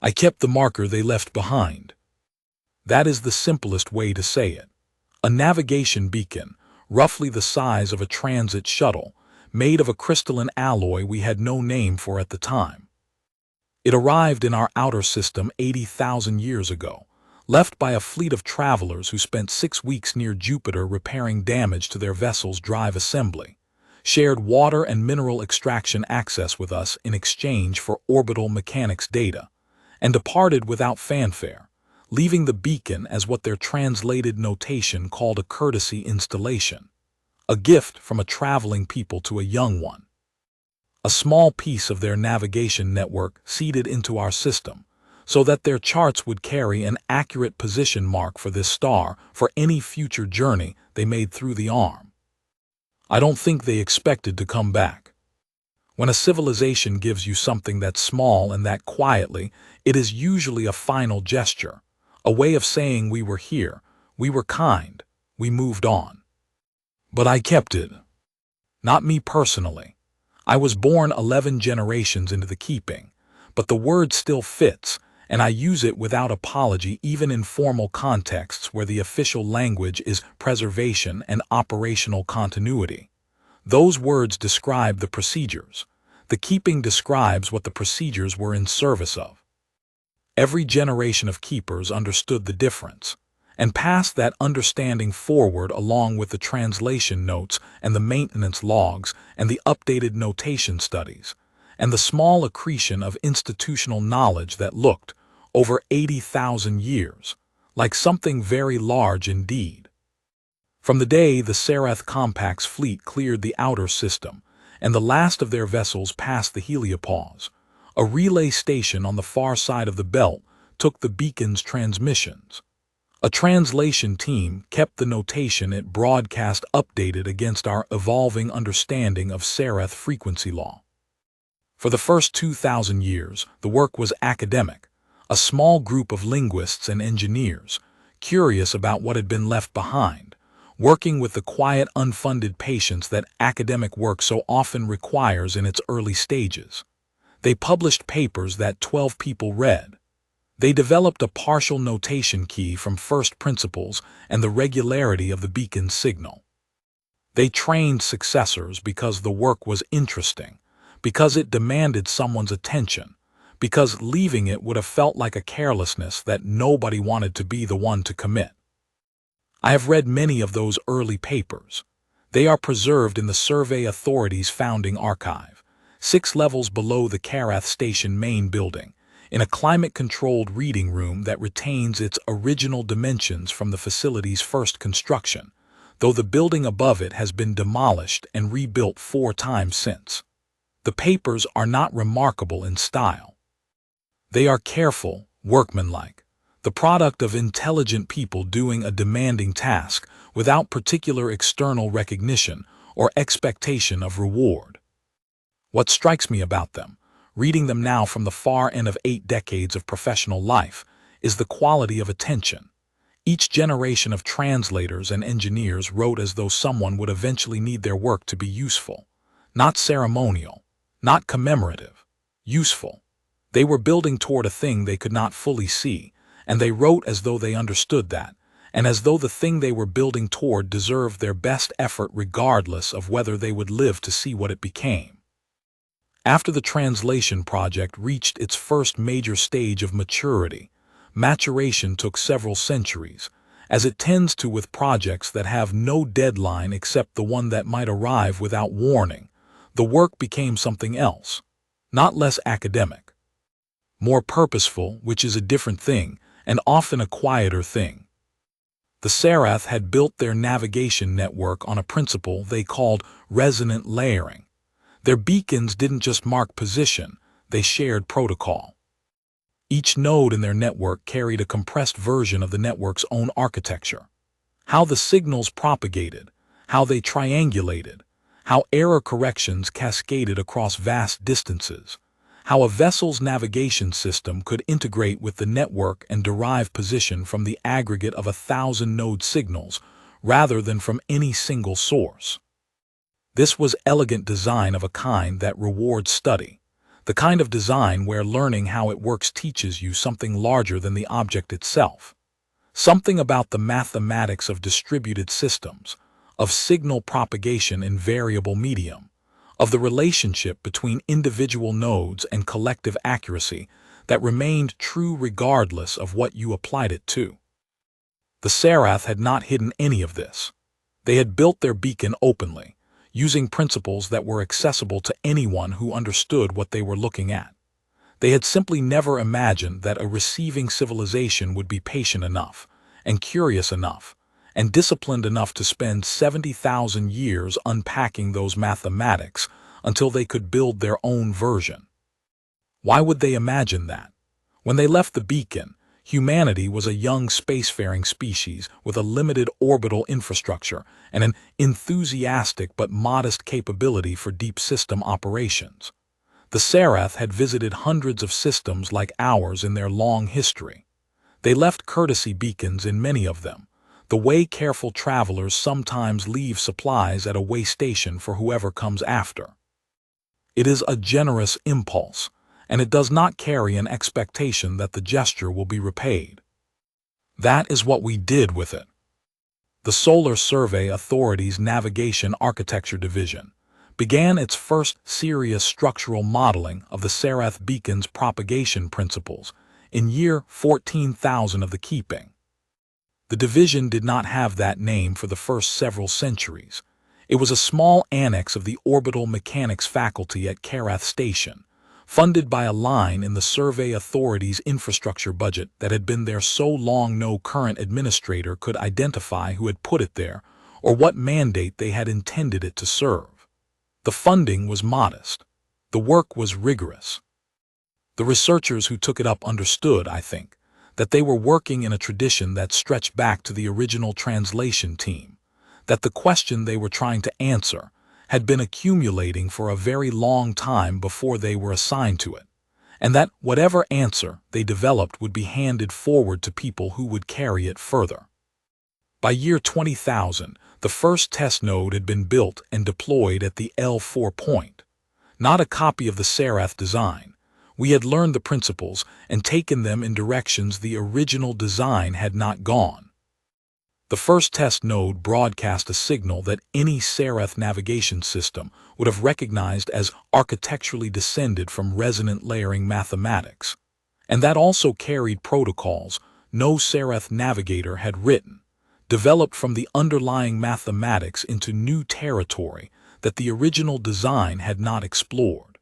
I kept the marker they left behind. That is the simplest way to say it. A navigation beacon, roughly the size of a transit shuttle, made of a crystalline alloy we had no name for at the time. It arrived in our outer system 80,000 years ago, left by a fleet of travelers who spent 6 weeks near Jupiter repairing damage to their vessel's drive assembly, shared water and mineral extraction access with us in exchange for orbital mechanics data, and departed without fanfare, leaving the beacon as what their translated notation called a courtesy installation, a gift from a traveling people to a young one. A small piece of their navigation network seeded into our system, so that their charts would carry an accurate position mark for this star for any future journey they made through the arm. I don't think they expected to come back. When a civilization gives you something that small and that quietly, it is usually a final gesture, a way of saying we were here, we were kind, we moved on. But I kept it. Not me personally. I was born 11 generations into the keeping, but the word still fits, and I use it without apology even in formal contexts where the official language is preservation and operational continuity. Those words describe the procedures. The keeping describes what the procedures were in service of. Every generation of keepers understood the difference, and passed that understanding forward along with the translation notes and the maintenance logs and the updated notation studies, and the small accretion of institutional knowledge that looked, over 80,000 years, like something very large indeed. From the day the Sarath Compact's fleet cleared the outer system, and the last of their vessels passed the heliopause, a relay station on the far side of the belt took the beacon's transmissions. A translation team kept the notation it broadcast updated against our evolving understanding of Sarath frequency law. For the first 2,000 years, the work was academic, a small group of linguists and engineers, curious about what had been left behind, working with the quiet, unfunded patience that academic work so often requires in its early stages. They published papers that 12 people read. They developed a partial notation key from first principles and the regularity of the beacon's signal. They trained successors because the work was interesting, because it demanded someone's attention, because leaving it would have felt like a carelessness that nobody wanted to be the one to commit. I have read many of those early papers. They are preserved in the Survey Authority's founding archive, 6 levels below the Karath Station main building, in a climate-controlled reading room that retains its original dimensions from the facility's first construction, though the building above it has been demolished and rebuilt 4 times since. The papers are not remarkable in style. They are careful, workmanlike, the product of intelligent people doing a demanding task without particular external recognition or expectation of reward. What strikes me about them, reading them now from the far end of 8 decades of professional life, is the quality of attention. Each generation of translators and engineers wrote as though someone would eventually need their work to be useful, not ceremonial, not commemorative, useful. They were building toward a thing they could not fully see, and they wrote as though they understood that, and as though the thing they were building toward deserved their best effort regardless of whether they would live to see what it became. After the translation project reached its first major stage of maturity, maturation took several centuries, as it tends to with projects that have no deadline except the one that might arrive without warning. The work became something else, not less academic, more purposeful, which is a different thing, and often a quieter thing. The Sarath had built their navigation network on a principle they called resonant layering. Their beacons didn't just mark position, they shared protocol. Each node in their network carried a compressed version of the network's own architecture. How the signals propagated, how they triangulated, how error corrections cascaded across vast distances, how a vessel's navigation system could integrate with the network and derive position from the aggregate of 1,000 node signals rather than from any single source. This was elegant design of a kind that rewards study, the kind of design where learning how it works teaches you something larger than the object itself. Something about the mathematics of distributed systems, of signal propagation in variable medium, of the relationship between individual nodes and collective accuracy that remained true regardless of what you applied it to. The Serath had not hidden any of this. They had built their beacon openly, using principles that were accessible to anyone who understood what they were looking at. They had simply never imagined that a receiving civilization would be patient enough, and curious enough, and disciplined enough to spend 70,000 years unpacking those mathematics until they could build their own version. Why would they imagine that? When they left the beacon, humanity was a young spacefaring species with a limited orbital infrastructure and an enthusiastic but modest capability for deep system operations. The Serath had visited hundreds of systems like ours in their long history. They left courtesy beacons in many of them, the way careful travelers sometimes leave supplies at a way station for whoever comes after. It is a generous impulse, and it does not carry an expectation that the gesture will be repaid. That is what we did with it. The Solar Survey Authority's Navigation Architecture Division began its first serious structural modeling of the Serath beacon's propagation principles in year 14,000 of the keeping. The division did not have that name for the first several centuries. It was a small annex of the orbital mechanics faculty at Karath Station, funded by a line in the Survey Authority's infrastructure budget that had been there so long no current administrator could identify who had put it there or what mandate they had intended it to serve. The funding was modest. The work was rigorous. The researchers who took it up understood, I think, that they were working in a tradition that stretched back to the original translation team, that the question they were trying to answer had been accumulating for a very long time before they were assigned to it, and that whatever answer they developed would be handed forward to people who would carry it further. By year 20,000, the first test node had been built and deployed at the L4 point. Not a copy of the Serath design. We had learned the principles and taken them in directions the original design had not gone. The first test node broadcast a signal that any Serath navigation system would have recognized as architecturally descended from resonant layering mathematics, and that also carried protocols no Serath navigator had written, developed from the underlying mathematics into new territory that the original design had not explored.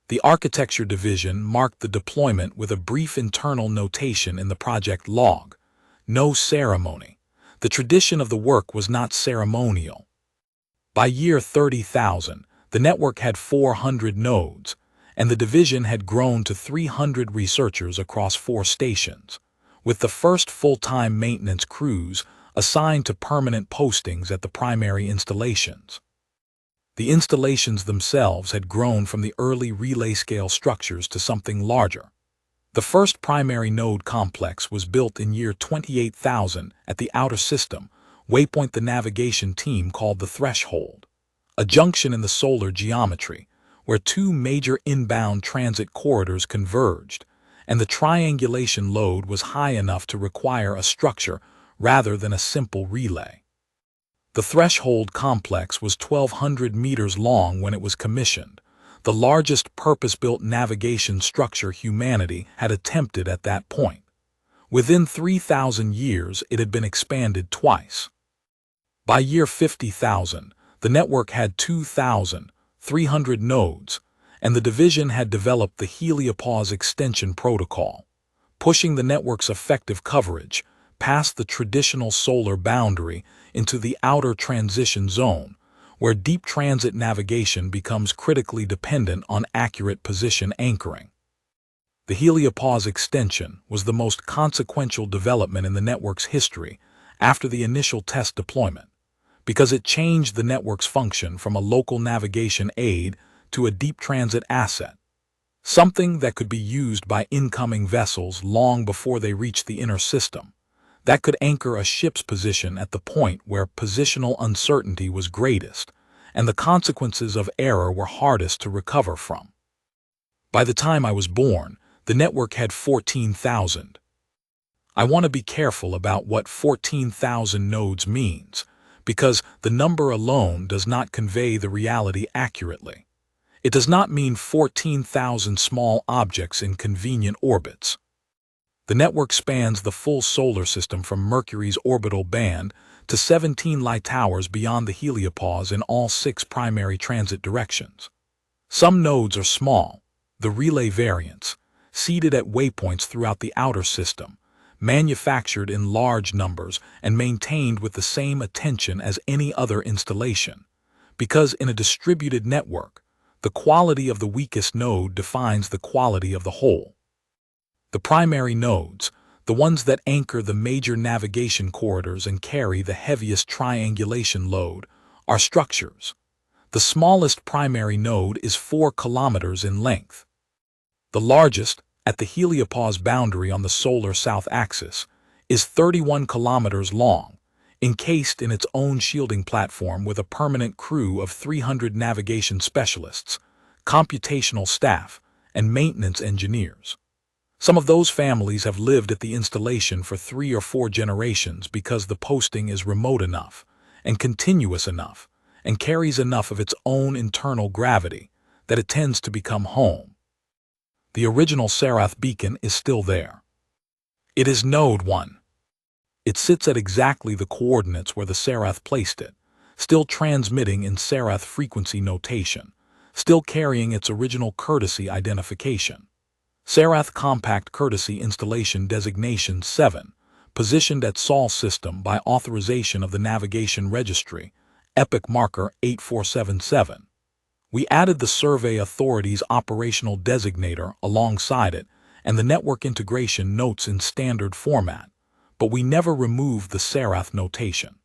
The architecture division marked the deployment with a brief internal notation in the project log: no ceremony. The tradition of the work was not ceremonial. By year 30,000, the network had 400 nodes, and the division had grown to 300 researchers across 4 stations, with the first full-time maintenance crews assigned to permanent postings at the primary installations. The installations themselves had grown from the early relay-scale structures to something larger. The first primary node complex was built in year 28,000 at the outer system, waypoint the navigation team called the Threshold, a junction in the solar geometry, where 2 major inbound transit corridors converged, and the triangulation load was high enough to require a structure rather than a simple relay. The Threshold complex was 1,200 meters long when it was commissioned, the largest purpose-built navigation structure humanity had attempted at that point. Within 3,000 years, it had been expanded twice. By year 50,000, the network had 2,300 nodes, and the division had developed the heliopause extension protocol, pushing the network's effective coverage past the traditional solar boundary into the outer transition zone, where deep transit navigation becomes critically dependent on accurate position anchoring. The heliopause extension was the most consequential development in the network's history after the initial test deployment, because it changed the network's function from a local navigation aid to a deep transit asset, something that could be used by incoming vessels long before they reached the inner system, that could anchor a ship's position at the point where positional uncertainty was greatest and the consequences of error were hardest to recover from. By the time I was born, the network had 14,000. I want to be careful about what 14,000 nodes means, because the number alone does not convey the reality accurately. It does not mean 14,000 small objects in convenient orbits. The network spans the full solar system from Mercury's orbital band to 17 light towers beyond the heliopause in all 6 primary transit directions. Some nodes are small, the relay variants, seated at waypoints throughout the outer system, manufactured in large numbers and maintained with the same attention as any other installation, because in a distributed network, the quality of the weakest node defines the quality of the whole. The primary nodes, the ones that anchor the major navigation corridors and carry the heaviest triangulation load, are structures. The smallest primary node is 4 kilometers in length. The largest, at the heliopause boundary on the solar south axis, is 31 kilometers long, encased in its own shielding platform with a permanent crew of 300 navigation specialists, computational staff, and maintenance engineers. Some of those families have lived at the installation for 3 or 4 generations because the posting is remote enough, and continuous enough, and carries enough of its own internal gravity that it tends to become home. The original Sarath beacon is still there. It is Node 1. It sits at exactly the coordinates where the Sarath placed it, still transmitting in Sarath frequency notation, still carrying its original courtesy identification. Sarath Compact Courtesy Installation Designation 7, positioned at Sol System by authorization of the Navigation Registry, Epic Marker 8477. We added the Survey Authority's operational designator alongside it and the network integration notes in standard format, but we never removed the Sarath notation.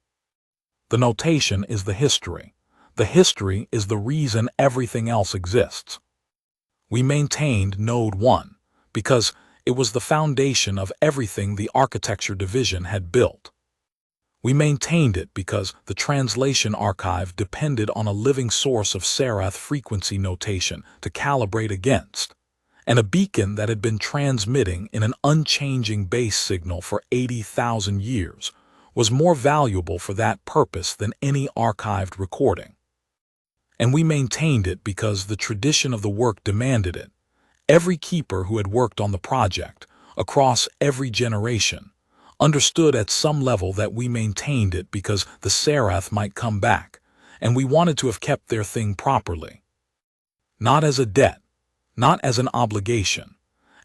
The notation is the history. The history is the reason everything else exists. We maintained Node 1 because it was the foundation of everything the architecture division had built. We maintained it because the translation archive depended on a living source of Sarath frequency notation to calibrate against, and a beacon that had been transmitting in an unchanging base signal for 80,000 years was more valuable for that purpose than any archived recording. And we maintained it because the tradition of the work demanded it. Every keeper who had worked on the project, across every generation, understood at some level that we maintained it because the Sarath might come back, and we wanted to have kept their thing properly. Not as a debt, not as an obligation,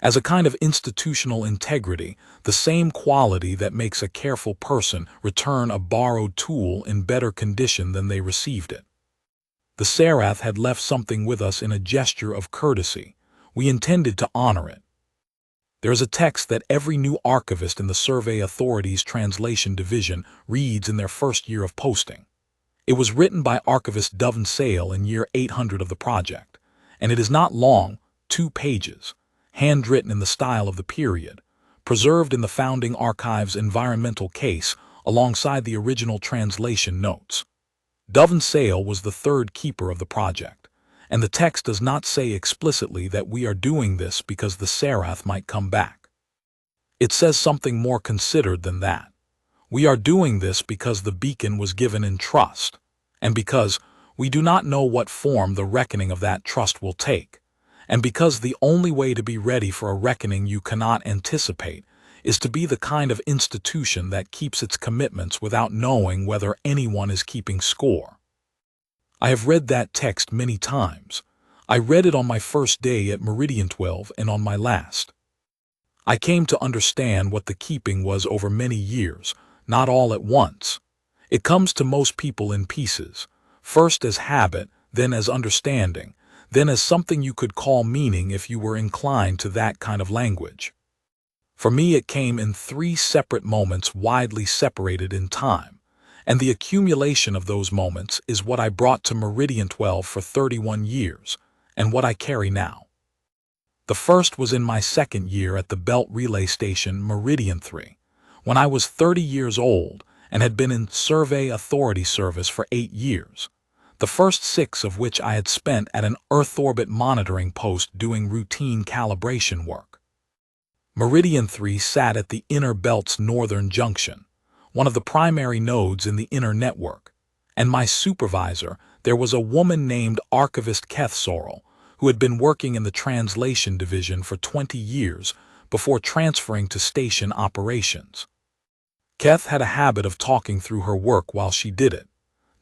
as a kind of institutional integrity, the same quality that makes a careful person return a borrowed tool in better condition than they received it. The Sarath had left something with us in a gesture of courtesy. We intended to honor it. There is a text that every new archivist in the Survey Authority's Translation Division reads in their first year of posting. It was written by archivist Dovan Sale in year 800 of the project, and it is not long, 2 pages, handwritten in the style of the period, preserved in the founding archive's environmental case alongside the original translation notes. Dovan Sale was the 3rd keeper of the project, and the text does not say explicitly that we are doing this because the Sarath might come back. It says something more considered than that. We are doing this because the beacon was given in trust, and because we do not know what form the reckoning of that trust will take, and because the only way to be ready for a reckoning you cannot anticipate is to be the kind of institution that keeps its commitments without knowing whether anyone is keeping score. I have read that text many times. I read it on my first day at Meridian 12 and on my last. I came to understand what the keeping was over many years, not all at once. It comes to most people in pieces, first as habit, then as understanding, then as something you could call meaning if you were inclined to that kind of language. For me it came in 3 separate moments widely separated in time, and the accumulation of those moments is what I brought to Meridian 12 for 31 years, and what I carry now. The first was in my 2nd year at the Belt Relay Station Meridian 3, when I was 30 years old and had been in Survey Authority service for 8 years. the first 6 of which I had spent at an Earth orbit monitoring post doing routine calibration work. Meridian 3 sat at the inner belt's northern junction, one of the primary nodes in the inner network, and my supervisor, there was a woman named Archivist Keth Sorrell, who had been working in the translation division for 20 years before transferring to station operations. Keth had a habit of talking through her work while she did it,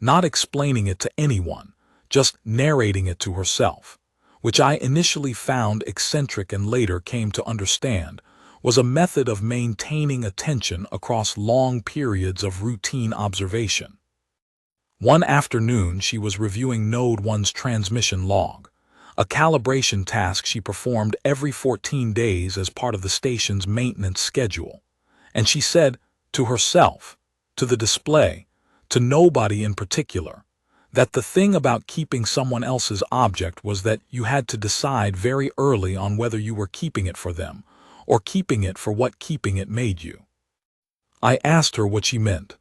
not explaining it to anyone, just narrating it to herself, which I initially found eccentric and later came to understand was a method of maintaining attention across long periods of routine observation. One afternoon she was reviewing Node 1's transmission log, a calibration task she performed every 14 days as part of the station's maintenance schedule, and she said, to herself, to the display, to nobody in particular, that the thing about keeping someone else's object was that you had to decide very early on whether you were keeping it for them or keeping it for what keeping it made you. I asked her what she meant.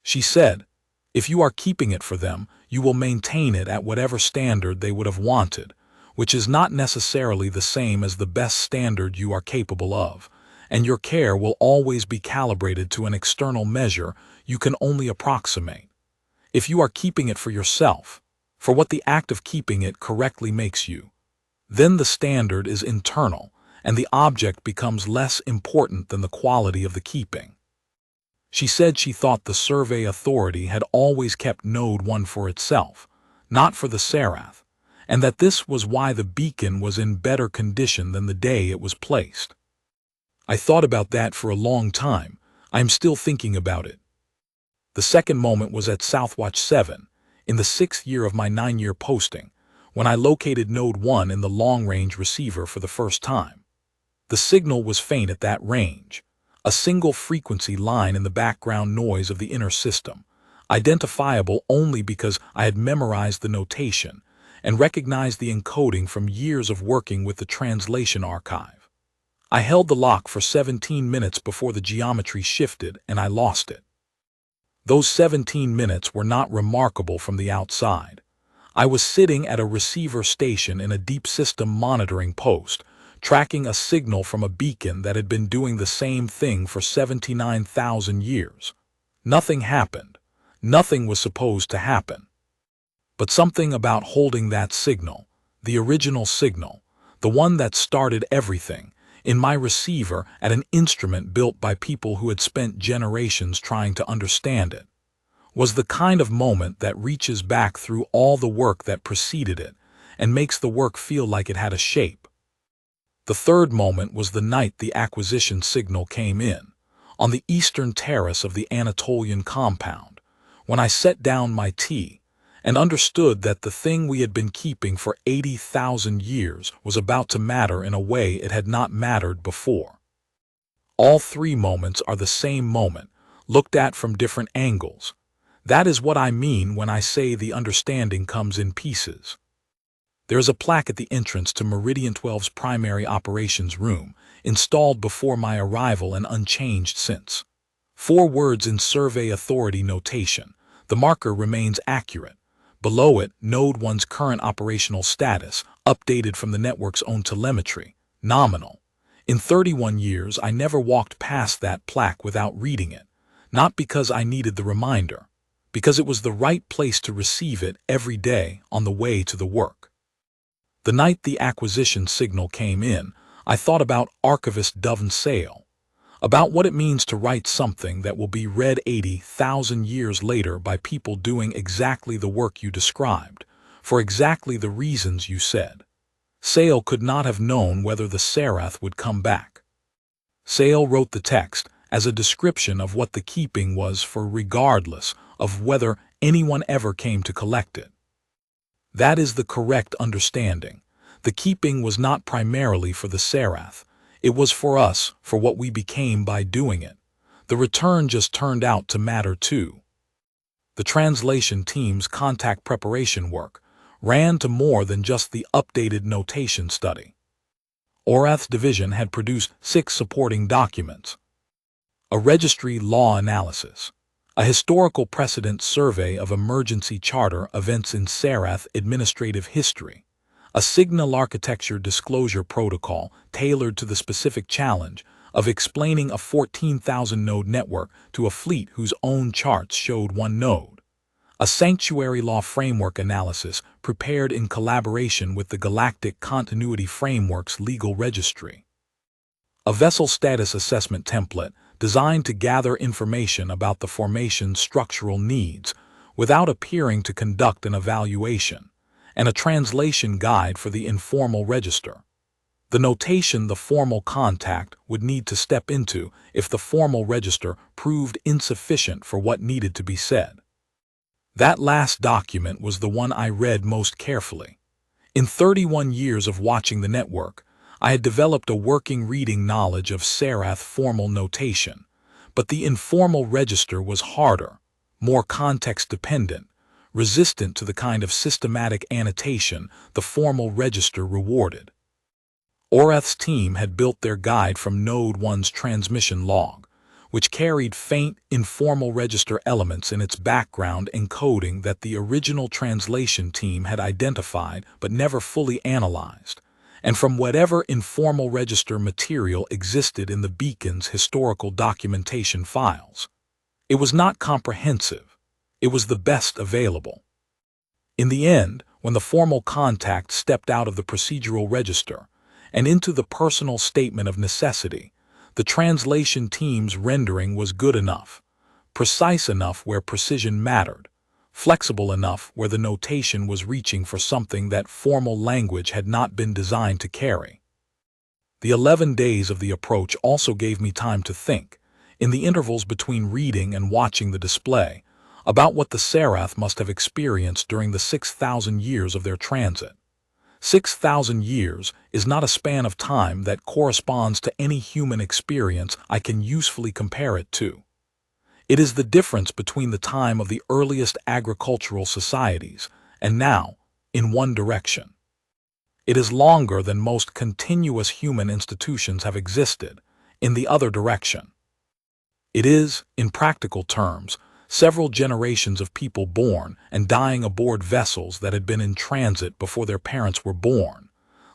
She said, if you are keeping it for them, you will maintain it at whatever standard they would have wanted, which is not necessarily the same as the best standard you are capable of, and your care will always be calibrated to an external measure you can only approximate. If you are keeping it for yourself, for what the act of keeping it correctly makes you, then the standard is internal, and the object becomes less important than the quality of the keeping. She said she thought the Survey Authority had always kept Node 1 for itself, not for the Serath, and that this was why the beacon was in better condition than the day it was placed. I thought about that for a long time. I am still thinking about it. The second moment was at Southwatch 7, in the 6th year of my 9-year posting, when I located Node 1 in the long-range receiver for the first time. The signal was faint at that range, a single frequency line in the background noise of the inner system, identifiable only because I had memorized the notation and recognized the encoding from years of working with the translation archive. I held the lock for 17 minutes before the geometry shifted and I lost it. Those 17 minutes were not remarkable from the outside. I was sitting at a receiver station in a deep system monitoring post, tracking a signal from a beacon that had been doing the same thing for 79,000 years. Nothing happened. Nothing was supposed to happen. But something about holding that signal, the original signal, the one that started everything, in my receiver at an instrument built by people who had spent generations trying to understand it, was the kind of moment that reaches back through all the work that preceded it and makes the work feel like it had a shape. The third moment was the night the acquisition signal came in, on the eastern terrace of the Anatolian compound, when I set down my tea and understood that the thing we had been keeping for 80,000 years was about to matter in a way it had not mattered before. All 3 moments are the same moment, looked at from different angles. That is what I mean when I say the understanding comes in pieces. There is a plaque at the entrance to Meridian 12's primary operations room, installed before my arrival and unchanged since. 4 words in Survey Authority notation. The marker remains accurate. Below it, Node 1's current operational status, updated from the network's own telemetry, nominal. In 31 years, I never walked past that plaque without reading it, not because I needed the reminder, because it was the right place to receive it every day on the way to the work. The night the acquisition signal came in, I thought about Archivist Dovin Sale, about what it means to write something that will be read 80,000 years later by people doing exactly the work you described, for exactly the reasons you said. Sale could not have known whether the Serath would come back. Sale wrote the text as a description of what the keeping was for regardless of whether anyone ever came to collect it. That is the correct understanding. The keeping was not primarily for the Serath. It was for us, for what we became by doing it. The return just turned out to matter too. The translation team's contact preparation work ran to more than just the updated notation study. Orath's division had produced 6 supporting documents. A registry law analysis, A historical precedent survey of emergency charter events in Sarath administrative history. A signal architecture disclosure protocol tailored to the specific challenge of explaining a 14,000-node network to a fleet whose own charts showed one node. A sanctuary law framework analysis prepared in collaboration with the Galactic Continuity Framework's legal registry. A vessel status assessment template designed to gather information about the formation's structural needs without appearing to conduct an evaluation, and a translation guide for the informal register. The notation the formal contact would need to step into if the formal register proved insufficient for what needed to be said. That last document was the one I read most carefully. In 31 years of watching the network, I had developed a working reading knowledge of Sarath formal notation, but the informal register was harder, more context-dependent, resistant to the kind of systematic annotation the formal register rewarded. Orath's team had built their guide from Node 1's transmission log, which carried faint, informal register elements in its background encoding that the original translation team had identified but never fully analyzed, and from whatever informal register material existed in the beacon's historical documentation files. It was not comprehensive. It was the best available. In the end, when the formal contact stepped out of the procedural register and into the personal statement of necessity, the translation team's rendering was good enough, precise enough where precision mattered, flexible enough where the notation was reaching for something that formal language had not been designed to carry. The 11 days of the approach also gave me time to think, in the intervals between reading and watching the display, about what the Sarath must have experienced during the 6,000 years of their transit. 6,000 years is not a span of time that corresponds to any human experience I can usefully compare it to. It is the difference between the time of the earliest agricultural societies and now, in one direction. It is longer than most continuous human institutions have existed, in the other direction. It is, in practical terms, several generations of people born and dying aboard vessels that had been in transit before their parents were born,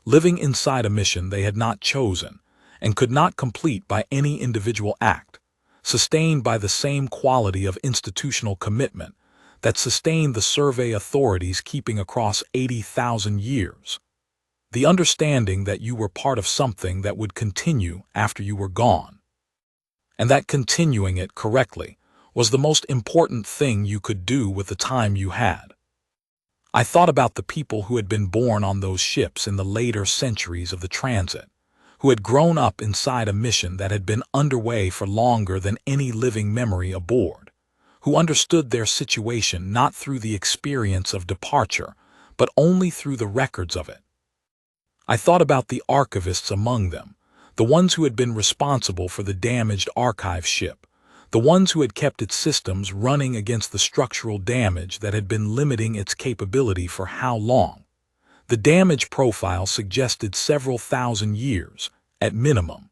living inside a mission they had not chosen and could not complete by any individual act, sustained by the same quality of institutional commitment that sustained the survey authorities keeping across 80,000 years. The understanding that you were part of something that would continue after you were gone, and that continuing it correctly was the most important thing you could do with the time you had. I thought about the people who had been born on those ships in the later centuries of the transit, who had grown up inside a mission that had been underway for longer than any living memory aboard, who understood their situation not through the experience of departure, but only through the records of it. I thought about the archivists among them, the ones who had been responsible for the damaged archive ship, the ones who had kept its systems running against the structural damage that had been limiting its capability for how long. The damage profile suggested several thousand years, at minimum.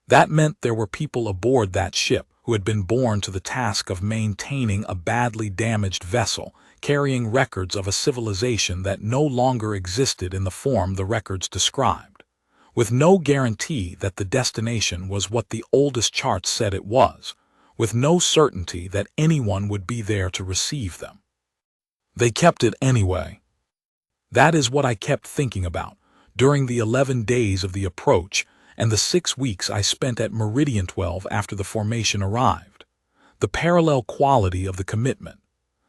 That meant there were people aboard that ship who had been born to the task of maintaining a badly damaged vessel, carrying records of a civilization that no longer existed in the form the records described, with no guarantee that the destination was what the oldest charts said it was, with no certainty that anyone would be there to receive them. They kept it anyway. That is what I kept thinking about during the 11 days of the approach and the 6 weeks I spent at Meridian 12 after the formation arrived. The parallel quality of the commitment,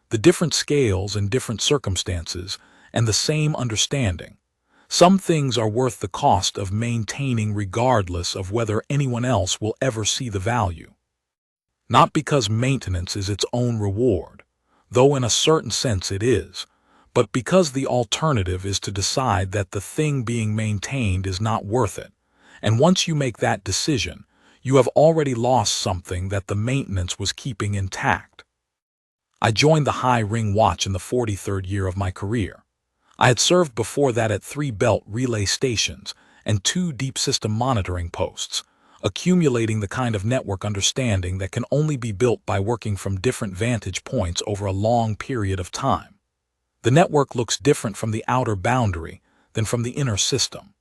the different scales and different circumstances, and the same understanding. Some things are worth the cost of maintaining regardless of whether anyone else will ever see the value. Not because maintenance is its own reward, though in a certain sense it is, but because the alternative is to decide that the thing being maintained is not worth it, and once you make that decision, you have already lost something that the maintenance was keeping intact. I joined the High Ring Watch in the 43rd year of my career. I had served before that at 3 belt relay stations and 2 deep system monitoring posts, accumulating the kind of network understanding that can only be built by working from different vantage points over a long period of time. The network looks different from the outer boundary than from the inner system.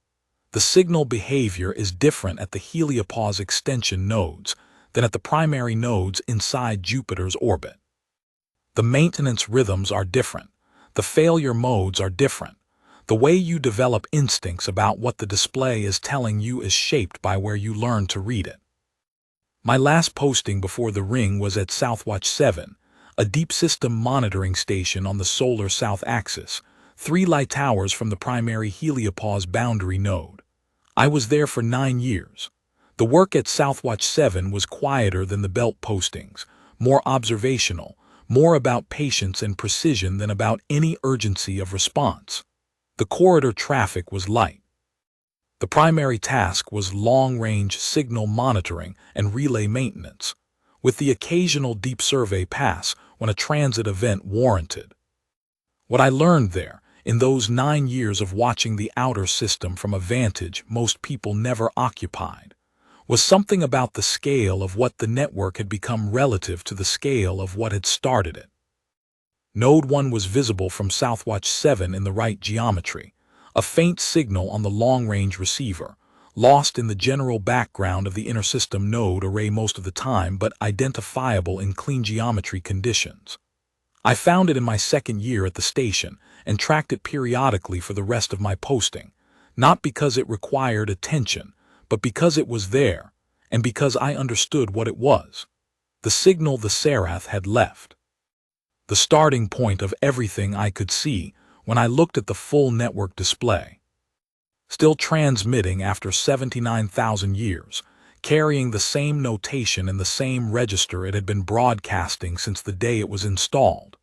The signal behavior is different at the heliopause extension nodes than at the primary nodes inside Jupiter's orbit. The maintenance rhythms are different. The failure modes are different. The way you develop instincts about what the display is telling you is shaped by where you learn to read it. My last posting before the ring was at Southwatch 7, a deep system monitoring station on the solar south axis, 3 light towers from the primary heliopause boundary node. I was there for 9 years. The work at Southwatch 7 was quieter than the belt postings, more observational, more about patience and precision than about any urgency of response. The corridor traffic was light. The primary task was long-range signal monitoring and relay maintenance, with the occasional deep survey pass when a transit event warranted. What I learned there, in those 9 years of watching the outer system from a vantage most people never occupied, was something about the scale of what the network had become relative to the scale of what had started it. Node 1 was visible from Southwatch 7 in the right geometry, a faint signal on the long-range receiver, lost in the general background of the inner system node array most of the time but identifiable in clean geometry conditions. I found it in my second year at the station and tracked it periodically for the rest of my posting, not because it required attention, but because it was there, and because I understood what it was. The signal the Sarath had left. The starting point of everything I could see when I looked at the full network display. Still transmitting after 79,000 years, carrying the same notation in the same register it had been broadcasting since the day it was installed.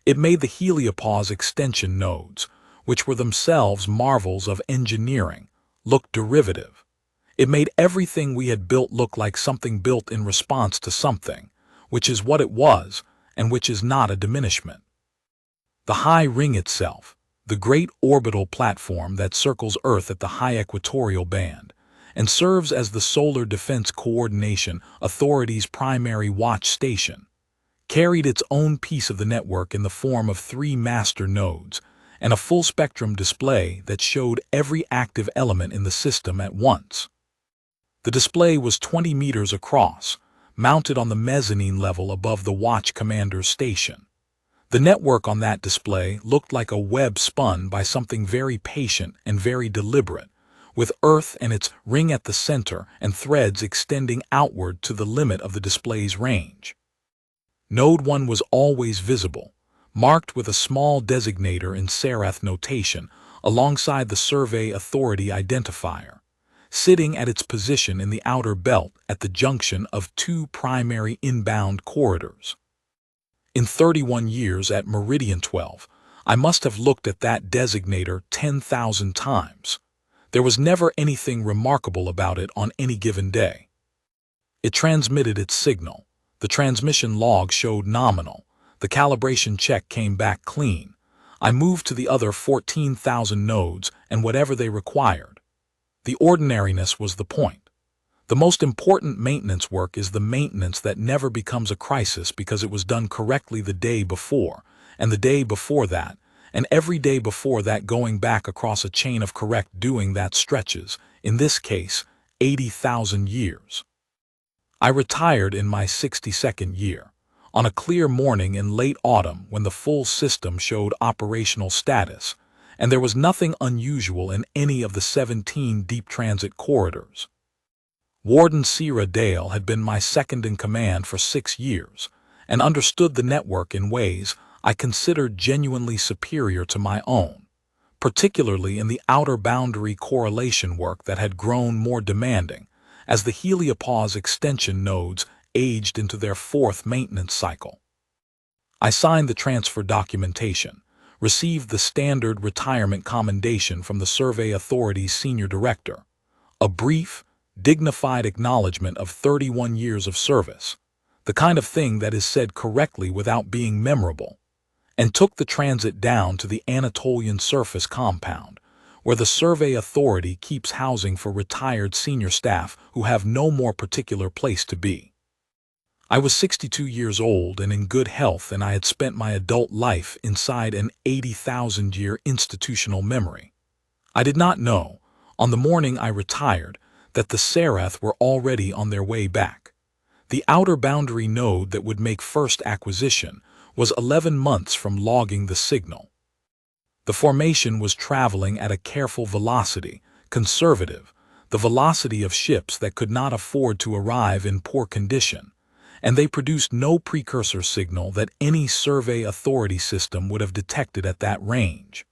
It made the heliopause extension nodes, which were themselves marvels of engineering, look derivative. It made everything we had built look like something built in response to something, which is what it was, and which is not a diminishment. The high ring itself, the great orbital platform that circles Earth at the high equatorial band, and serves as the Solar Defense Coordination Authority's primary watch station, carried its own piece of the network in the form of 3 master nodes and a full-spectrum display that showed every active element in the system at once. The display was 20 meters across, mounted on the mezzanine level above the watch commander's station. The network on that display looked like a web spun by something very patient and very deliberate, with Earth and its ring at the center and threads extending outward to the limit of the display's range. Node 1 was always visible, marked with a small designator in Sarath notation alongside the Survey Authority identifier, sitting at its position in the outer belt at the junction of 2 primary inbound corridors. In 31 years at Meridian 12, I must have looked at that designator 10,000 times. There was never anything remarkable about it on any given day. It transmitted its signal. The transmission log showed nominal. The calibration check came back clean. I moved to the other 14,000 nodes and whatever they required. The ordinariness was the point. The most important maintenance work is the maintenance that never becomes a crisis because it was done correctly the day before, and the day before that, and every day before that going back across a chain of correct doing that stretches, in this case, 80,000 years. I retired in my 62nd year, on a clear morning in late autumn when the full system showed operational status, and there was nothing unusual in any of the 17 deep transit corridors. Warden Sierra Dale had been my second-in-command for 6 years, and understood the network in ways I considered genuinely superior to my own, particularly in the outer boundary correlation work that had grown more demanding as the heliopause extension nodes aged into their 4th maintenance cycle. I signed the transfer documentation, received the standard retirement commendation from the Survey Authority's senior director, a brief, dignified acknowledgement of 31 years of service, the kind of thing that is said correctly without being memorable, and took the transit down to the Anatolian surface compound, where the survey authority keeps housing for retired senior staff who have no more particular place to be. I was 62 years old and in good health, and I had spent my adult life inside an 80,000-year institutional memory. I did not know, on the morning I retired, that the Serath were already on their way back. The outer boundary node that would make first acquisition was 11 months from logging the signal. The formation was traveling at a careful velocity, conservative, the velocity of ships that could not afford to arrive in poor condition, and they produced no precursor signal that any survey authority system would have detected at that range.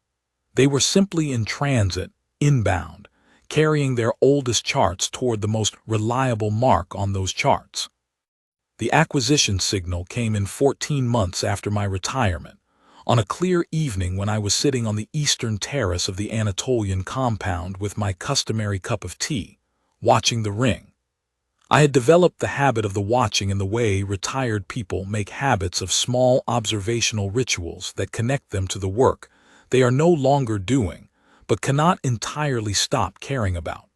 They were simply in transit, inbound, carrying their oldest charts toward the most reliable mark on those charts. The acquisition signal came in 14 months after my retirement, on a clear evening when I was sitting on the eastern terrace of the Anatolian compound with my customary cup of tea, watching the ring. I had developed the habit of the watching in the way retired people make habits of small observational rituals that connect them to the work they are no longer doing, but cannot entirely stop caring about.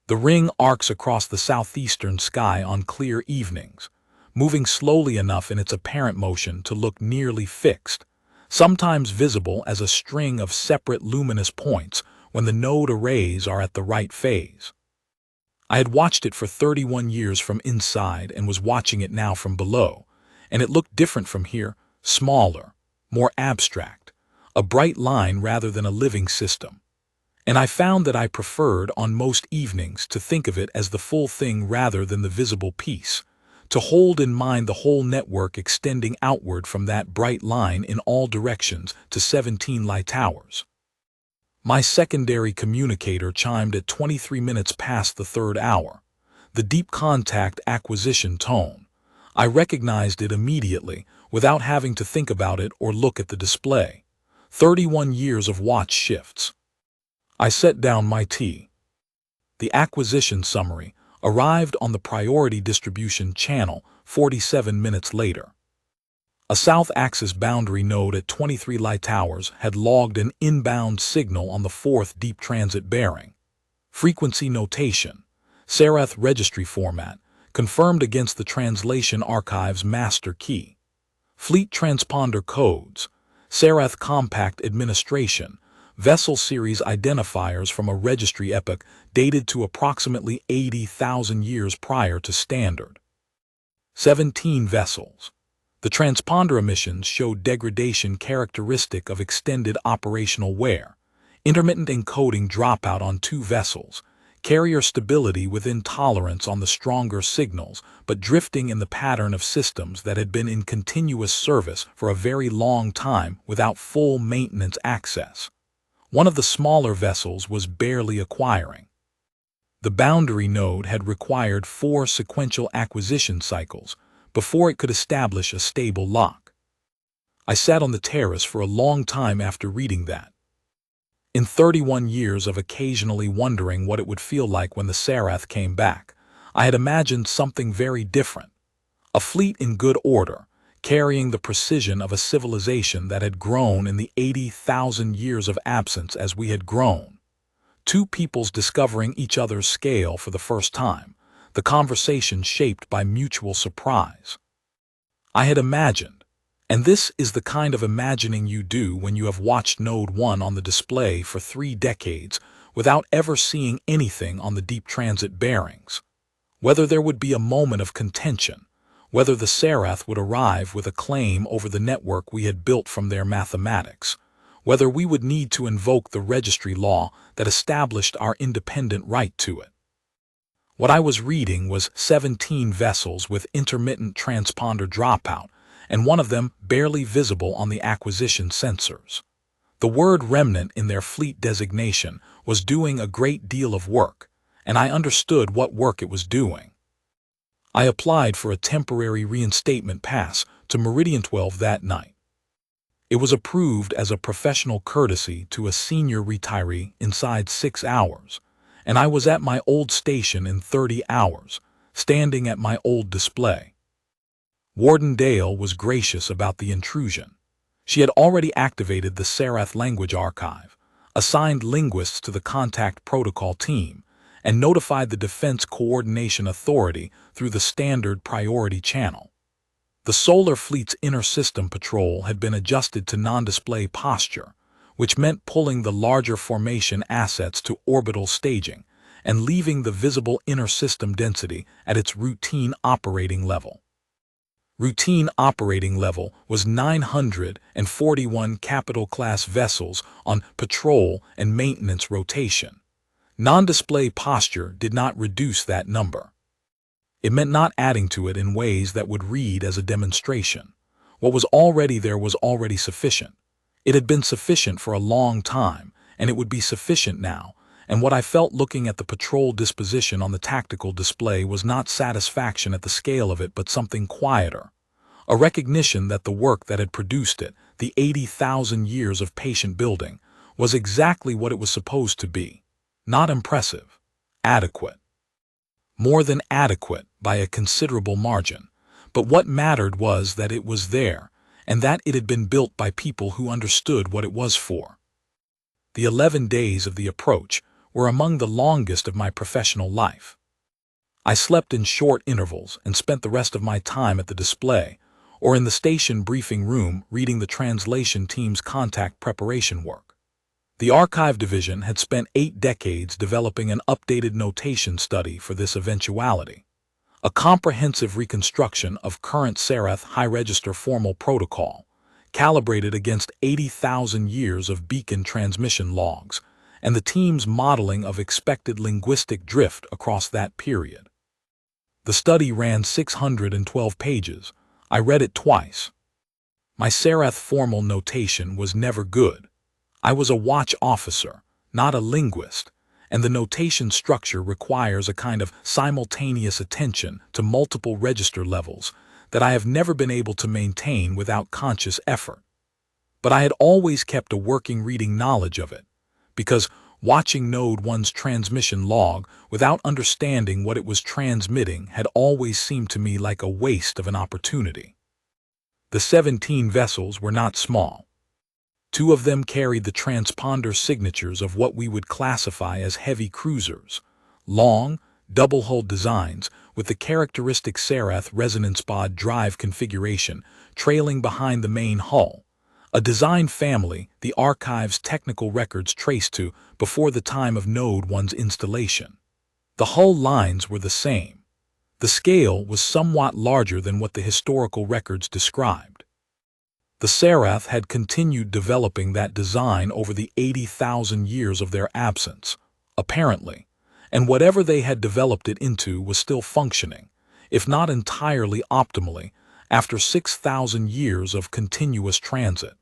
The ring arcs across the southeastern sky on clear evenings, moving slowly enough in its apparent motion to look nearly fixed, sometimes visible as a string of separate luminous points when the node arrays are at the right phase. I had watched it for 31 years from inside and was watching it now from below, and it looked different from here, smaller, more abstract, a bright line rather than a living system. And I found that I preferred on most evenings to think of it as the full thing rather than the visible piece, to hold in mind the whole network extending outward from that bright line in all directions to 17 light towers. My secondary communicator chimed at 23 minutes past the third hour, the deep contact acquisition tone. I recognized it immediately, without having to think about it or look at the display. 31 years of watch shifts. I set down my tea. The acquisition summary arrived on the priority distribution channel 47 minutes later. A south axis boundary node at 23 light towers had logged an inbound signal on the fourth deep transit bearing. Frequency notation, Serath registry format, confirmed against the translation archive's master key. Fleet transponder codes, Serath compact administration, vessel series identifiers from a registry epoch dated to approximately 80,000 years prior to standard. 17 vessels. The transponder emissions showed degradation characteristic of extended operational wear, intermittent encoding dropout on 2 vessels, carrier stability within tolerance on the stronger signals, but drifting in the pattern of systems that had been in continuous service for a very long time without full maintenance access. One of the smaller vessels was barely acquiring. The boundary node had required 4 sequential acquisition cycles before it could establish a stable lock. I sat on the terrace for a long time after reading that. In 31 years of occasionally wondering what it would feel like when the Serath came back, I had imagined something very different. A fleet in good order, carrying the precision of a civilization that had grown in the 80,000 years of absence as we had grown. 2 peoples discovering each other's scale for the first time, the conversation shaped by mutual surprise. I had imagined, and this is the kind of imagining you do when you have watched Node 1 on the display for 3 decades without ever seeing anything on the deep transit bearings, whether there would be a moment of contention, whether the Serath would arrive with a claim over the network we had built from their mathematics, whether we would need to invoke the registry law that established our independent right to it. What I was reading was 17 vessels with intermittent transponder dropout, and one of them barely visible on the acquisition sensors. The word remnant in their fleet designation was doing a great deal of work, and I understood what work it was doing. I applied for a temporary reinstatement pass to Meridian 12 that night. It was approved as a professional courtesy to a senior retiree inside 6 hours, and I was at my old station in 30 hours, standing at my old display. Warden Dale was gracious about the intrusion. She had already activated the Serath language archive, assigned linguists to the contact protocol team, and notified the Defense Coordination Authority through the standard priority channel. The Solar Fleet's inter-system patrol had been adjusted to non-display posture, which meant pulling the larger formation assets to orbital staging and leaving the visible inter-system density at its routine operating level. Routine operating level was 941 capital-class vessels on patrol and maintenance rotation. Non-display posture did not reduce that number. It meant not adding to it in ways that would read as a demonstration. What was already there was already sufficient. It had been sufficient for a long time, and it would be sufficient now, and what I felt looking at the patrol disposition on the tactical display was not satisfaction at the scale of it but something quieter. A recognition that the work that had produced it, the 80,000 years of patient building, was exactly what it was supposed to be. Not impressive. Adequate. More than adequate by a considerable margin. But what mattered was that it was there, and that it had been built by people who understood what it was for. The 11 days of the approach were among the longest of my professional life. I slept in short intervals and spent the rest of my time at the display or in the station briefing room reading the translation team's contact preparation work. The Archive Division had spent 8 decades developing an updated notation study for this eventuality, a comprehensive reconstruction of current Serath High Register formal protocol, calibrated against 80,000 years of beacon transmission logs, and the team's modeling of expected linguistic drift across that period. The study ran 612 pages. I read it twice. My Serath formal notation was never good. I was a watch officer, not a linguist, and the notation structure requires a kind of simultaneous attention to multiple register levels that I have never been able to maintain without conscious effort. But I had always kept a working reading knowledge of it, because watching Node 1's transmission log without understanding what it was transmitting had always seemed to me like a waste of an opportunity. The 17 vessels were not small. 2 of them carried the transponder signatures of what we would classify as heavy cruisers, long, double-hulled designs with the characteristic Serath resonance pod drive configuration trailing behind the main hull, a design family the Archive's technical records traced to before the time of Node 1's installation. The hull lines were the same. The scale was somewhat larger than what the historical records described. The Serath had continued developing that design over the 80,000 years of their absence, apparently, and whatever they had developed it into was still functioning, if not entirely optimally, after 6,000 years of continuous transit.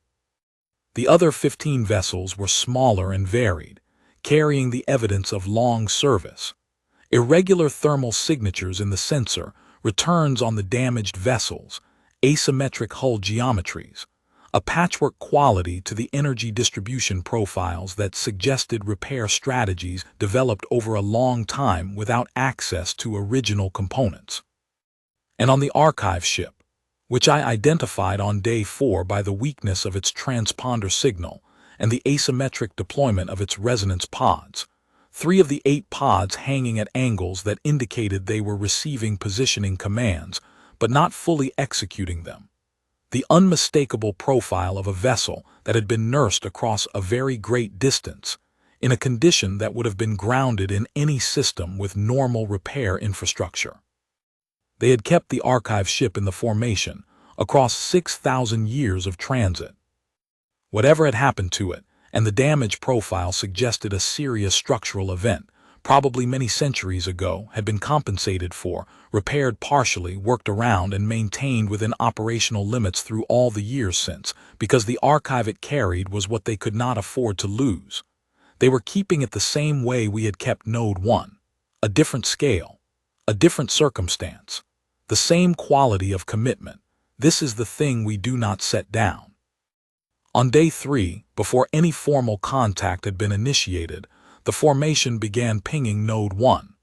The other 15 vessels were smaller and varied, carrying the evidence of long service. Irregular thermal signatures in the sensor, returns on the damaged vessels, asymmetric hull geometries, a patchwork quality to the energy distribution profiles that suggested repair strategies developed over a long time without access to original components. And on the Archive ship, which I identified on day 4 by the weakness of its transponder signal and the asymmetric deployment of its resonance pods, 3 of the 8 pods hanging at angles that indicated they were receiving positioning commands, but not fully executing them. The unmistakable profile of a vessel that had been nursed across a very great distance, in a condition that would have been grounded in any system with normal repair infrastructure. They had kept the Archive ship in the formation across 6,000 years of transit. Whatever had happened to it, and the damage profile suggested a serious structural event, probably many centuries ago, had been compensated for, repaired partially, worked around, and maintained within operational limits through all the years since, because the Archive it carried was what they could not afford to lose. They were keeping it the same way we had kept Node 1, a different scale, a different circumstance, the same quality of commitment. This is the thing we do not set down. On day 3, before any formal contact had been initiated, the formation began pinging Node 1.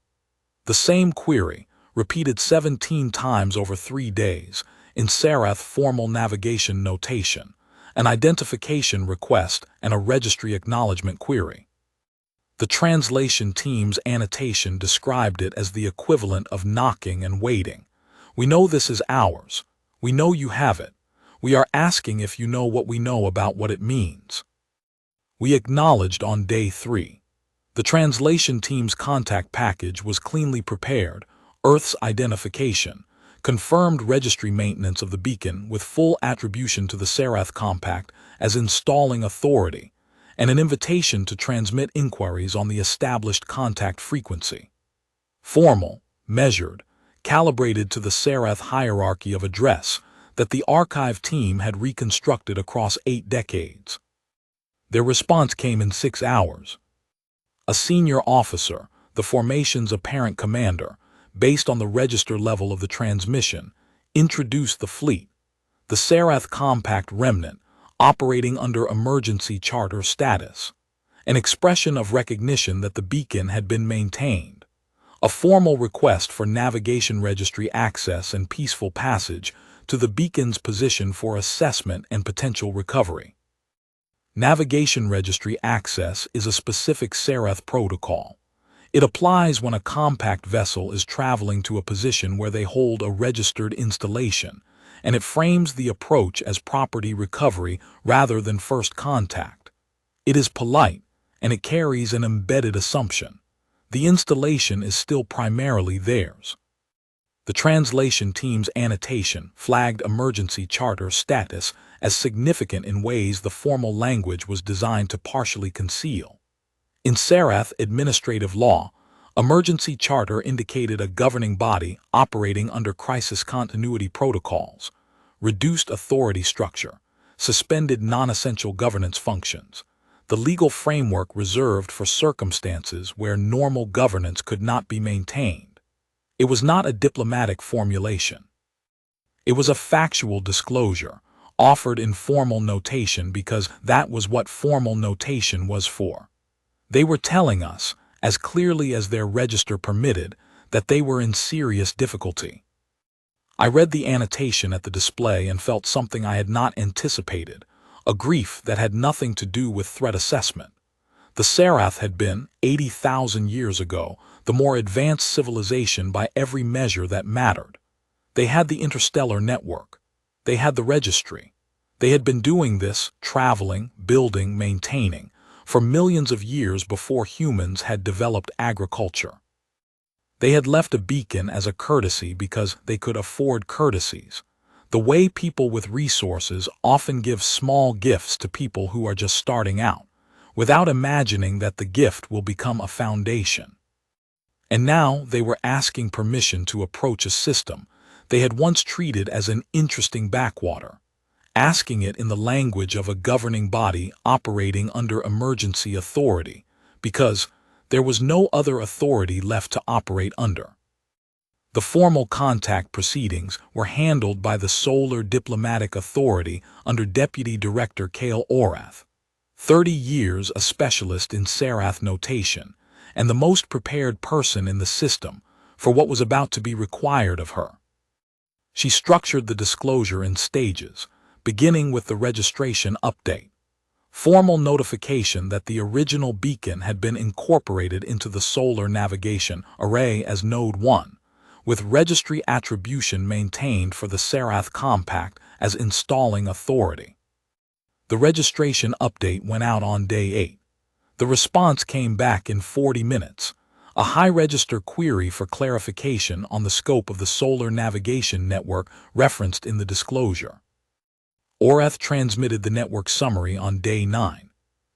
The same query, repeated 17 times over 3 days, in Serath formal navigation notation, an identification request, and a registry acknowledgement query. The translation team's annotation described it as the equivalent of knocking and waiting. We know this is ours. We know you have it. We are asking if you know what we know about what it means. We acknowledged on day 3. The translation team's contact package was cleanly prepared, Earth's identification, confirmed registry maintenance of the beacon with full attribution to the Sarath Compact as installing authority, and an invitation to transmit inquiries on the established contact frequency. Formal, measured, calibrated to the Sarath hierarchy of address that the archive team had reconstructed across 8 decades. Their response came in 6 hours. A senior officer, the formation's apparent commander, based on the register level of the transmission, introduced the fleet, the Sarath Compact Remnant, operating under emergency charter status, an expression of recognition that the beacon had been maintained, a formal request for navigation registry access and peaceful passage to the beacon's position for assessment and potential recovery. Navigation registry access is a specific Sarath protocol. It applies when a compact vessel is traveling to a position where they hold a registered installation, and it frames the approach as property recovery rather than first contact. It is polite, and it carries an embedded assumption. The installation is still primarily theirs. The translation team's annotation flagged emergency charter status as significant in ways the formal language was designed to partially conceal. In Sarath administrative law, emergency charter indicated a governing body operating under crisis continuity protocols, reduced authority structure, suspended non-essential governance functions, the legal framework reserved for circumstances where normal governance could not be maintained. It was not a diplomatic formulation. It was a factual disclosure, offered in formal notation because that was what formal notation was for. They were telling us, as clearly as their register permitted, that they were in serious difficulty. I read the annotation at the display and felt something I had not anticipated, a grief that had nothing to do with threat assessment. The Sarath had been, 80,000 years ago, the more advanced civilization by every measure that mattered. They had the interstellar network. They had the registry. They had been doing this, traveling, building, maintaining, for millions of years before humans had developed agriculture. They had left a beacon as a courtesy because they could afford courtesies, the way people with resources often give small gifts to people who are just starting out, without imagining that the gift will become a foundation. And now they were asking permission to approach a system they had once treated as an interesting backwater, asking it in the language of a governing body operating under emergency authority, because there was no other authority left to operate under. The formal contact proceedings were handled by the Solar Diplomatic Authority under Deputy Director Kale Orath, 30 years a specialist in Sarath notation, and the most prepared person in the system for what was about to be required of her. She structured the disclosure in stages, beginning with the registration update. Formal notification that the original beacon had been incorporated into the solar navigation array as Node 1, with registry attribution maintained for the Sarath Compact as installing authority. The registration update went out on day 8. The response came back in 40 minutes, a high-register query for clarification on the scope of the solar navigation network referenced in the disclosure. Orath transmitted the network summary on day 9.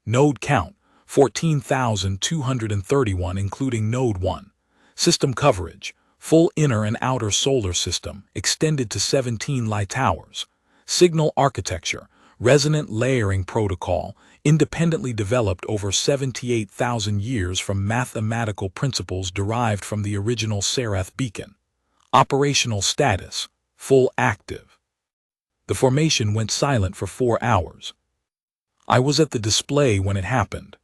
Node count, 14,231 including Node 1. System coverage, full inner and outer solar system, extended to 17 light towers. Signal architecture, resonant layering protocol, independently developed over 78,000 years from mathematical principles derived from the original Sarath beacon. Operational status, full active. The formation went silent for 4 hours. I was at the display when it happened.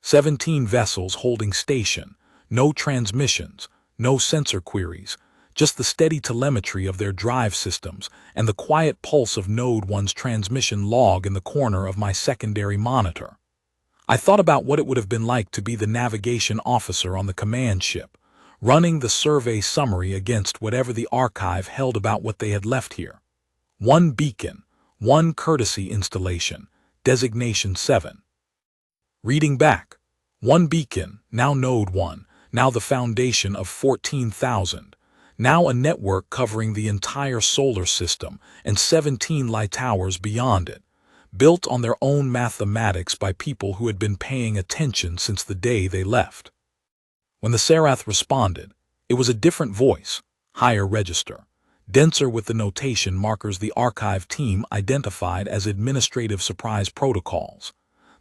17 vessels holding station, no transmissions, no sensor queries, just the steady telemetry of their drive systems and the quiet pulse of Node 1's transmission log in the corner of my secondary monitor. I thought about what it would have been like to be the navigation officer on the command ship, running the survey summary against whatever the archive held about what they had left here. One beacon, one courtesy installation, designation 7. Reading back. One beacon, now Node 1, now the foundation of 14,000, now a network covering the entire solar system and 17 light towers beyond it, built on their own mathematics by people who had been paying attention since the day they left. When the Serath responded, it was a different voice, higher register, denser with the notation markers the archive team identified as administrative surprise protocols,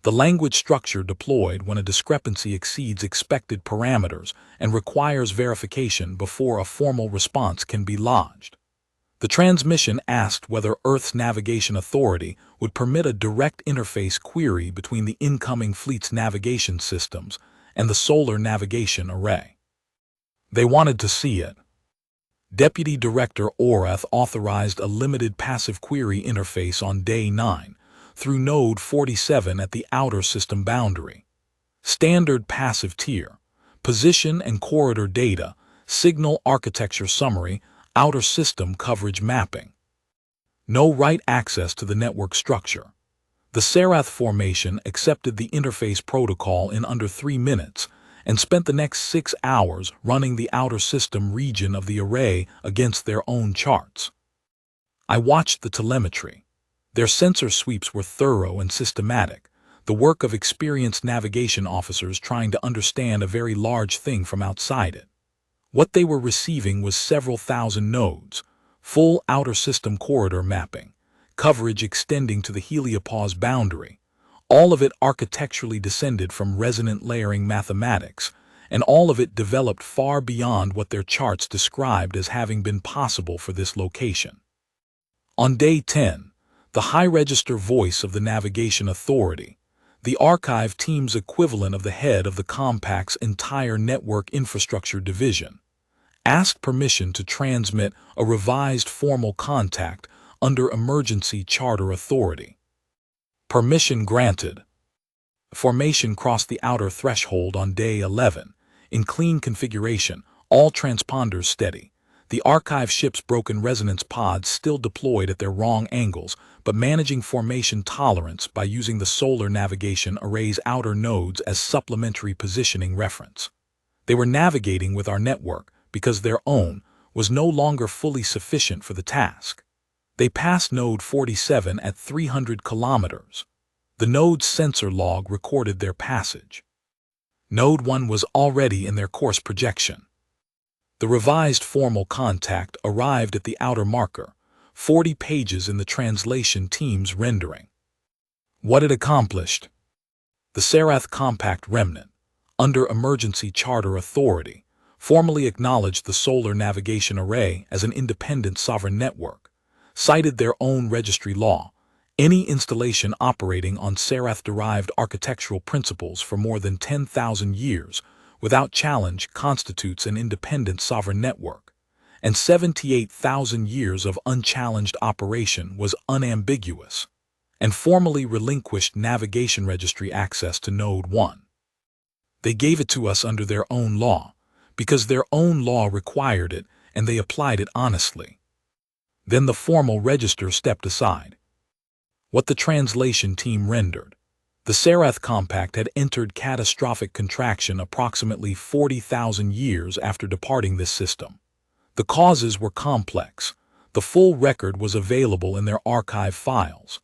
the language structure deployed when a discrepancy exceeds expected parameters and requires verification before a formal response can be lodged. The transmission asked whether Earth's Navigation Authority would permit a direct interface query between the incoming fleet's navigation systems and the Solar Navigation Array. They wanted to see it. Deputy Director Orath authorized a limited passive query interface on Day 9 through Node 47 at the outer system boundary. Standard passive tier, position and corridor data, signal architecture summary, outer system coverage mapping. No write access to the network structure. The Serath formation accepted the interface protocol in under 3 minutes and spent the next 6 hours running the outer system region of the array against their own charts. I watched the telemetry. Their sensor sweeps were thorough and systematic, the work of experienced navigation officers trying to understand a very large thing from outside it. What they were receiving was several thousand nodes, full outer system corridor mapping, coverage extending to the heliopause boundary, all of it architecturally descended from resonant layering mathematics, and all of it developed far beyond what their charts described as having been possible for this location. On Day 10, the high-register voice of the Navigation Authority, the archive team's equivalent of the head of the Compact's entire network infrastructure division, asked permission to transmit a revised formal contact under emergency charter authority. Permission granted. Formation crossed the outer threshold on Day 11, in clean configuration, all transponders steady. The archive ship's broken resonance pods still deployed at their wrong angles, but managing formation tolerance by using the Solar Navigation Array's outer nodes as supplementary positioning reference. They were navigating with our network because their own was no longer fully sufficient for the task. They passed Node 47 at 300 kilometers. The node's sensor log recorded their passage. Node 1 was already in their course projection. The revised formal contact arrived at the outer marker, 40 pages in the translation team's rendering. What it accomplished? The Serath Compact Remnant, under emergency charter authority, formally acknowledged the Solar Navigation Array as an independent sovereign network, cited their own registry law. Any installation operating on Serath-derived architectural principles for more than 10,000 years without challenge constitutes an independent sovereign network, and 78,000 years of unchallenged operation was unambiguous, and formally relinquished navigation registry access to Node 1. They gave it to us under their own law, because their own law required it and they applied it honestly. Then the formal register stepped aside. What the translation team rendered. The Serath Compact had entered catastrophic contraction approximately 40,000 years after departing this system. The causes were complex. The full record was available in their archive files.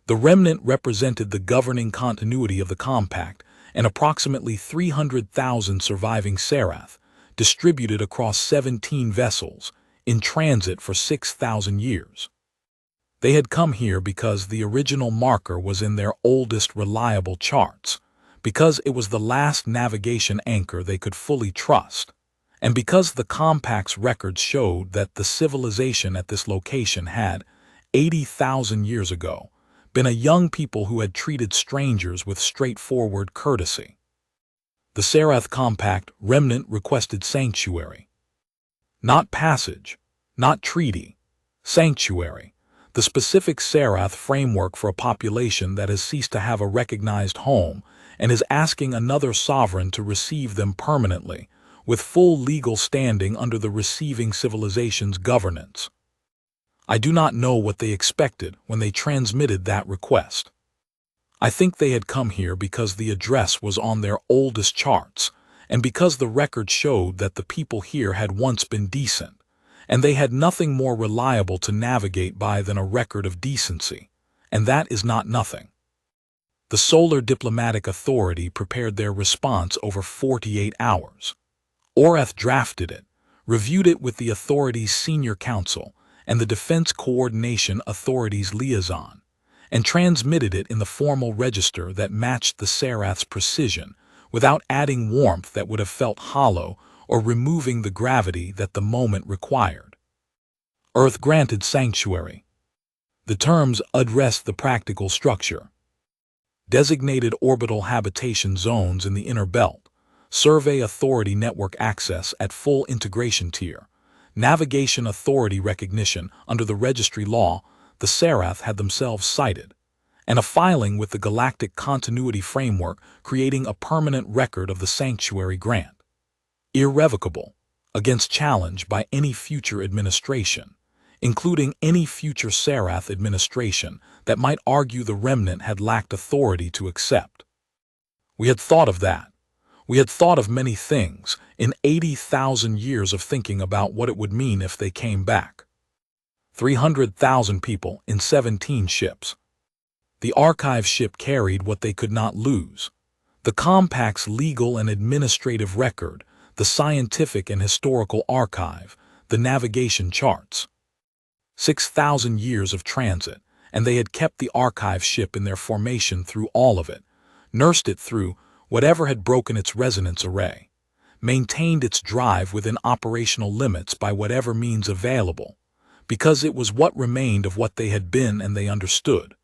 The remnant represented the governing continuity of the Compact and approximately 300,000 surviving Serath, distributed across 17 vessels, in transit for 6,000 years. They had come here because the original marker was in their oldest reliable charts, because it was the last navigation anchor they could fully trust, and because the Compact's records showed that the civilization at this location had, 80,000 years ago, been a young people who had treated strangers with straightforward courtesy. The Serath Compact remnant requested sanctuary. Not passage, not treaty. Sanctuary, the specific Serath framework for a population that has ceased to have a recognized home and is asking another sovereign to receive them permanently, with full legal standing under the receiving civilization's governance. I do not know what they expected when they transmitted that request. I think they had come here because the address was on their oldest charts, and because the record showed that the people here had once been decent, and they had nothing more reliable to navigate by than a record of decency, and that is not nothing. The Solar Diplomatic Authority prepared their response over 48 hours. Orath drafted it, reviewed it with the authority's senior counsel and the Defense Coordination Authority's liaison, and transmitted it in the formal register that matched the Serath's precision without adding warmth that would have felt hollow or removing the gravity that the moment required. Earth granted sanctuary. The terms addressed the practical structure. Designated orbital habitation zones in the inner belt, survey authority network access at full integration tier, navigation authority recognition under the registry law the Serath had themselves cited, and a filing with the Galactic Continuity Framework creating a permanent record of the sanctuary grant. Irrevocable, against challenge by any future administration, including any future Serath administration that might argue the remnant had lacked authority to accept. We had thought of that. We had thought of many things in 80,000 years of thinking about what it would mean if they came back. 300,000 people in 17 ships. The archive ship carried what they could not lose. The compact's legal and administrative record, the scientific and historical archive, the navigation charts. 6,000 years of transit, and they had kept the archive ship in their formation through all of it, nursed it through whatever had broken its resonance array, maintained its drive within operational limits by whatever means available, because it was what remained of what they had been, and they understood,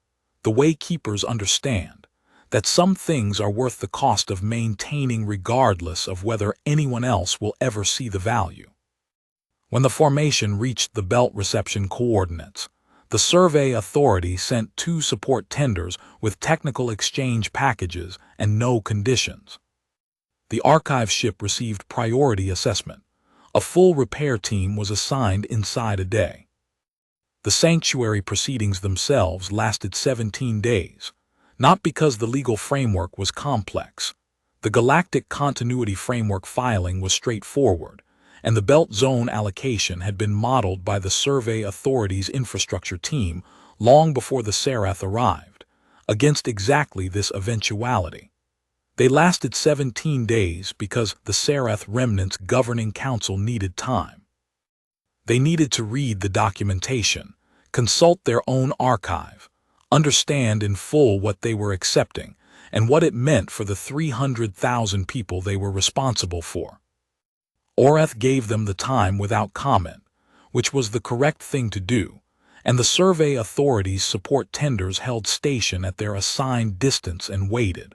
the way keepers understand, that some things are worth the cost of maintaining regardless of whether anyone else will ever see the value. When the formation reached the belt reception coordinates, the survey authority sent 2 support tenders with technical exchange packages and no conditions. The archive ship received priority assessment. A full repair team was assigned inside a day. The sanctuary proceedings themselves lasted 17 days, not because the legal framework was complex. The Galactic Continuity Framework filing was straightforward, and the belt zone allocation had been modeled by the Survey Authority's infrastructure team long before the Serath arrived, against exactly this eventuality. They lasted 17 days because the Serath Remnant's governing council needed time. They needed to read the documentation, consult their own archive, understand in full what they were accepting and what it meant for the 300,000 people they were responsible for. Orath gave them the time without comment, which was the correct thing to do, and the survey authority's support tenders held station at their assigned distance and waited.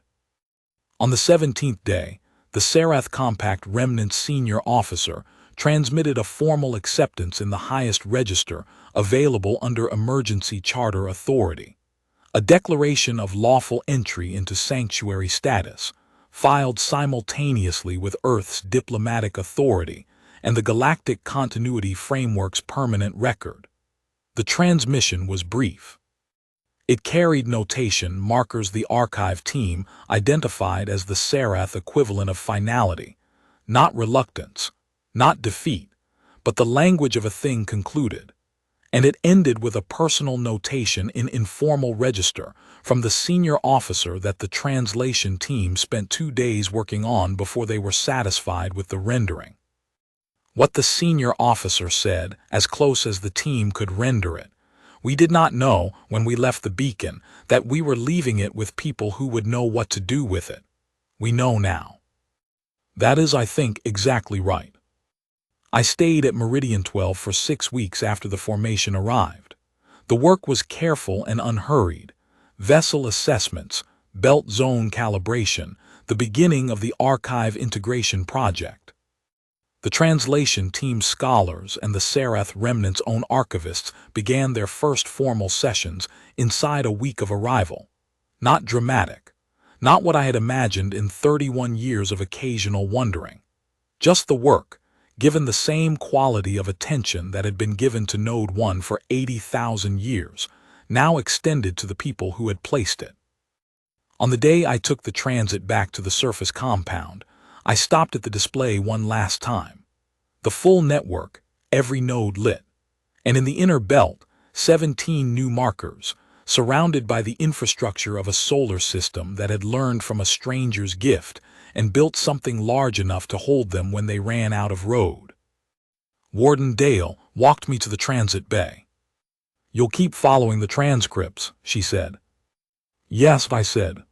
On the 17th day, the Serath Compact Remnant's senior officer transmitted a formal acceptance in the highest register available under Emergency Charter Authority, a declaration of lawful entry into sanctuary status, filed simultaneously with Earth's diplomatic authority and the Galactic Continuity Framework's permanent record. The transmission was brief. It carried notation markers the archive team identified as the Serath equivalent of finality, not reluctance, not defeat, but the language of a thing concluded. And it ended with a personal notation in informal register from the senior officer that the translation team spent 2 days working on before they were satisfied with the rendering. What the senior officer said, as close as the team could render it, we did not know when we left the beacon that we were leaving it with people who would know what to do with it. We know now. That is, I think, exactly right. I stayed at Meridian 12 for 6 weeks after the formation arrived. The work was careful and unhurried. Vessel assessments, belt zone calibration, the beginning of the archive integration project. The translation team's scholars and the Seraph Remnant's own archivists began their first formal sessions inside a week of arrival. Not dramatic, not what I had imagined in 31 years of occasional wondering. Just the work, given the same quality of attention that had been given to Node 1 for 80,000 years, now extended to the people who had placed it. On the day I took the transit back to the surface compound, I stopped at the display one last time. The full network, every node lit. And in the inner belt, 17 new markers, surrounded by the infrastructure of a solar system that had learned from a stranger's gift and built something large enough to hold them when they ran out of road. Warden Dale walked me to the transit bay. "You'll keep following the transcripts," she said. "Yes," I said.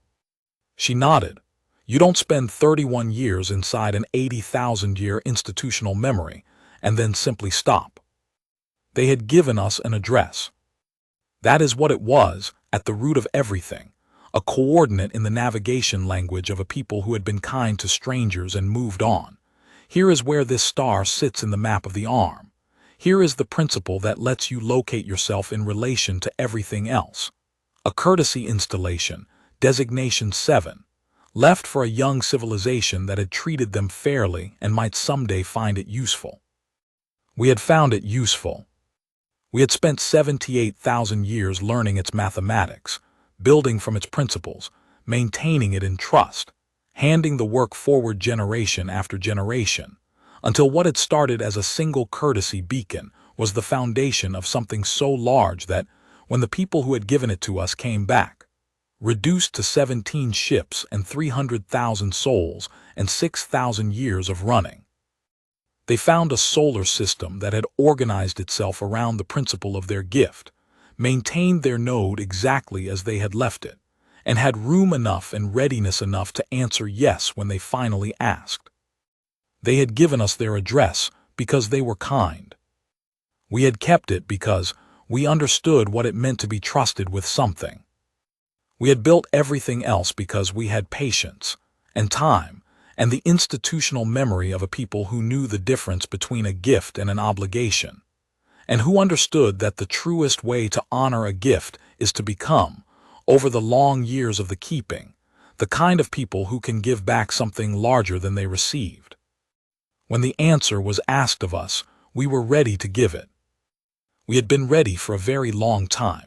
She nodded. "You don't spend 31 years inside an 80,000-year institutional memory and then simply stop." They had given us an address. That is what it was, at the root of everything, a coordinate in the navigation language of a people who had been kind to strangers and moved on. Here is where this star sits in the map of the arm. Here is the principle that lets you locate yourself in relation to everything else. A courtesy installation, designation 7, left for a young civilization that had treated them fairly and might someday find it useful. We had found it useful. We had spent 78,000 years learning its mathematics, building from its principles, maintaining it in trust, handing the work forward generation after generation, until what had started as a single courtesy beacon was the foundation of something so large that, when the people who had given it to us came back, reduced to 17 ships and 300,000 souls and 6,000 years of running, they found a solar system that had organized itself around the principle of their gift, maintained their node exactly as they had left it, and had room enough and readiness enough to answer yes when they finally asked. They had given us their address because they were kind. We had kept it because we understood what it meant to be trusted with something. We had built everything else because we had patience and time and the institutional memory of a people who knew the difference between a gift and an obligation, and who understood that the truest way to honor a gift is to become, over the long years of the keeping, the kind of people who can give back something larger than they received. When the answer was asked of us, we were ready to give it. We had been ready for a very long time.